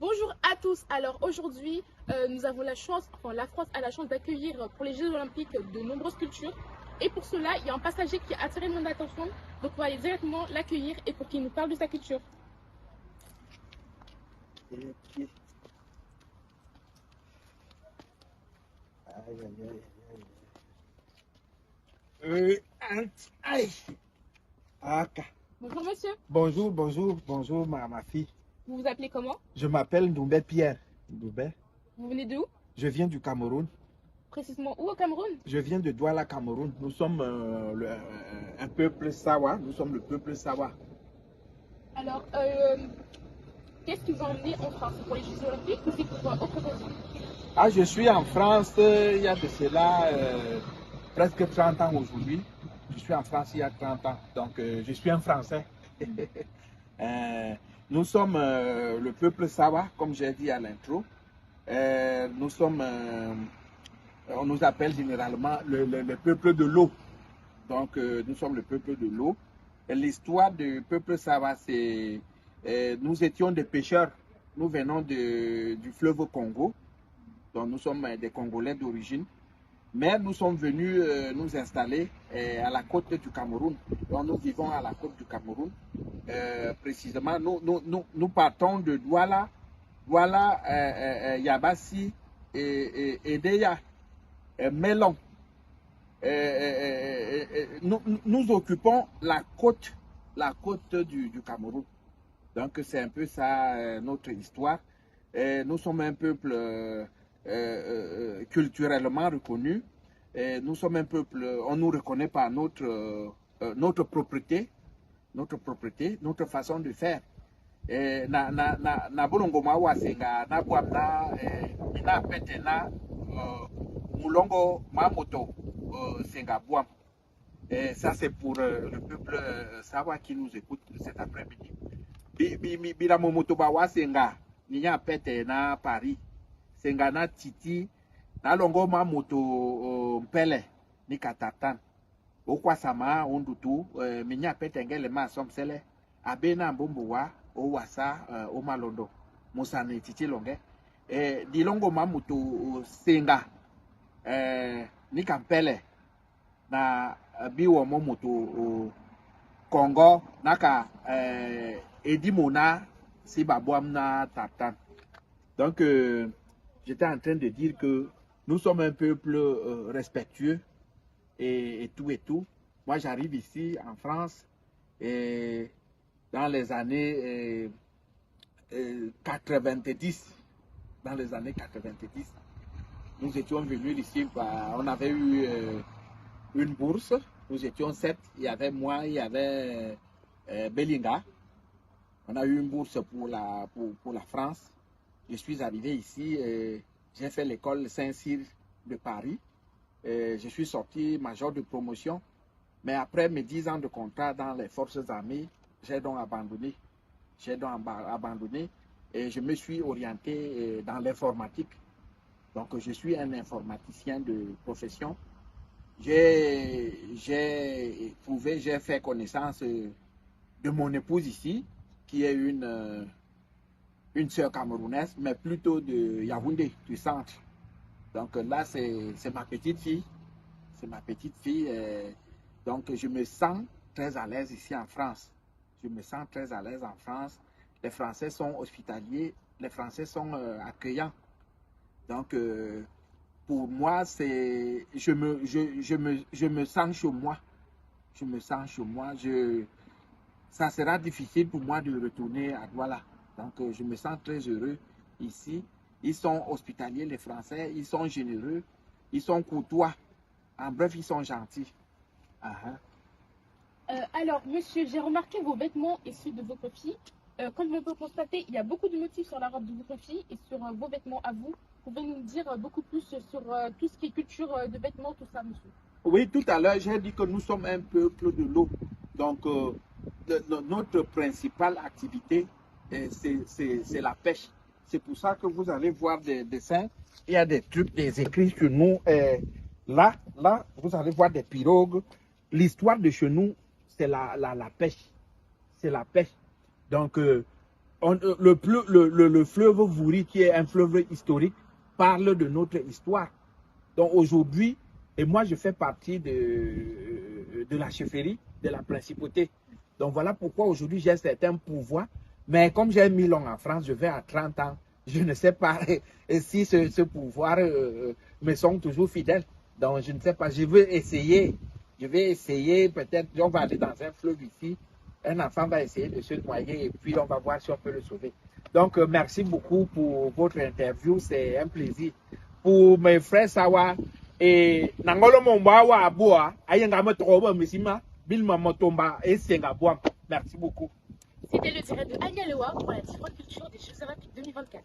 Bonjour à tous. Alors aujourd'hui, nous avons la chance, enfin la France a la chance d'accueillir pour les Jeux Olympiques de nombreuses cultures. Et pour cela, il y a un passager qui a attiré mon attention. Donc on va aller directement l'accueillir et pour qu'il nous parle de sa culture. Aïe, aïe, aïe, aïe. Aïe. Ah, Bonjour monsieur, bonjour ma fille. vous vous appelez comment? Je m'appelle Ndoubé Pierre. Ndoubé. Vous venez de où? Je viens du Cameroun. Précisément où au Cameroun? Je viens de Douala, Cameroun. Nous sommes un peuple Sawa. Nous sommes le peuple Sawa. Alors, qu'est-ce qui vous a emmené en France? C'est pour les Jeux Olympiques ou c'est pour autre chose? Ah, je suis en France il y a de cela presque 30 ans aujourd'hui. Je suis en France il y a 30 ans. Donc, je suis un Français. Nous sommes le peuple Sawa, comme j'ai dit à l'intro. Nous sommes, on nous appelle généralement le peuple de l'eau. Donc, nous sommes le peuple de l'eau. L'histoire du peuple Sawa, c'est nous étions des pêcheurs. Nous venons du fleuve Congo. Donc, nous sommes des Congolais d'origine. Mais nous sommes venus nous installer à la côte du Cameroun. Donc, nous vivons à la côte du Cameroun. Précisément, nous partons de Douala, Yabassi et Deya, Melon. Nous occupons la côte du Cameroun. Donc, c'est un peu ça notre histoire. Nous sommes un peuple culturellement reconnu. Nous sommes un peuple, on nous reconnaît par notre propriété, notre façon de faire. Na bolongo mawasenga na bwamna ina pete na mulongo mamoto senga bwam. Ça c'est pour le peuple Sawa qui nous écoute cet après-midi. Bila momoto bawasenga niya pete na Paris. Senga na titi na longo mamoto mpele ni katatan. Okwa sama ondutu minya pete ngele ma somsele abena mbombowa o wasa o malondo musane titi longe dilongo mamutu senga ni kampele na biwo momutu Congo naka edimona si babwam na tatan. Donc j'étais en train de dire que nous sommes un peuple respectueux et tout. Moi j'arrive ici en France et dans les années 90, dans les années 90, nous étions venus ici, on avait eu une bourse, nous étions 7, il y avait moi, il y avait Belinga, on a eu une bourse pour la France. Je suis arrivé ici, j'ai fait l'école Saint-Cyr de Paris, je suis sorti major de promotion, mais après mes 10 ans de contrat dans les forces armées, j'ai donc abandonné. Et je me suis orienté dans l'informatique. Donc, je suis un informaticien de profession. J'ai fait connaissance de mon épouse ici, qui est une sœur camerounaise, mais plutôt de Yaoundé, du centre. Donc là, c'est ma petite fille. C'est ma petite fille. Donc, je me sens très à l'aise ici en France. Je me sens très à l'aise en France. Les Français sont hospitaliers, les Français sont accueillants. Donc, pour moi, je me sens chez moi. Je me sens chez moi. Ça sera difficile pour moi de retourner à Douala. Donc, je me sens très heureux ici. Ils sont hospitaliers, les Français. Ils sont généreux. Ils sont courtois. En bref, ils sont gentils. Alors, monsieur, j'ai remarqué vos vêtements issus de votre fille. Comme on peut constater, il y a beaucoup de motifs sur la robe de votre fille et sur vos vêtements à vous. Pouvez nous dire beaucoup plus sur tout ce qui est culture de vêtements, tout ça, monsieur? Oui, tout à l'heure, j'ai dit que nous sommes un peuple de l'eau. Donc, notre principale activité, c'est la pêche. C'est pour ça que vous allez voir des dessins. Il y a des trucs, des écrits sur nous. Là, vous allez voir des pirogues. L'histoire de chez nous, c'est la pêche. C'est la pêche. Donc, le fleuve Vouri, qui est un fleuve historique, parle de notre histoire. Donc aujourd'hui, et moi je fais partie de la chefferie, de la principauté. Donc voilà pourquoi aujourd'hui j'ai certains pouvoirs. Mais comme j'ai 1000 ans en France, je vais à 30 ans. Je ne sais pas si ce pouvoir me sont toujours fidèles. Donc je ne sais pas, je vais essayer peut-être, on va aller dans un fleuve ici. Un enfant va essayer de se noyer et puis on va voir si on peut le sauver. Donc, merci beaucoup pour votre interview. C'est un plaisir. Pour mes frères Sawa et Nangolo Mombawa Aboa, Ayangama Troba Missima, Bilma Motomba et Sengaboam. Merci beaucoup. C'était le direct de Agnalewa pour la Culture des Jeux Olympiques 2024.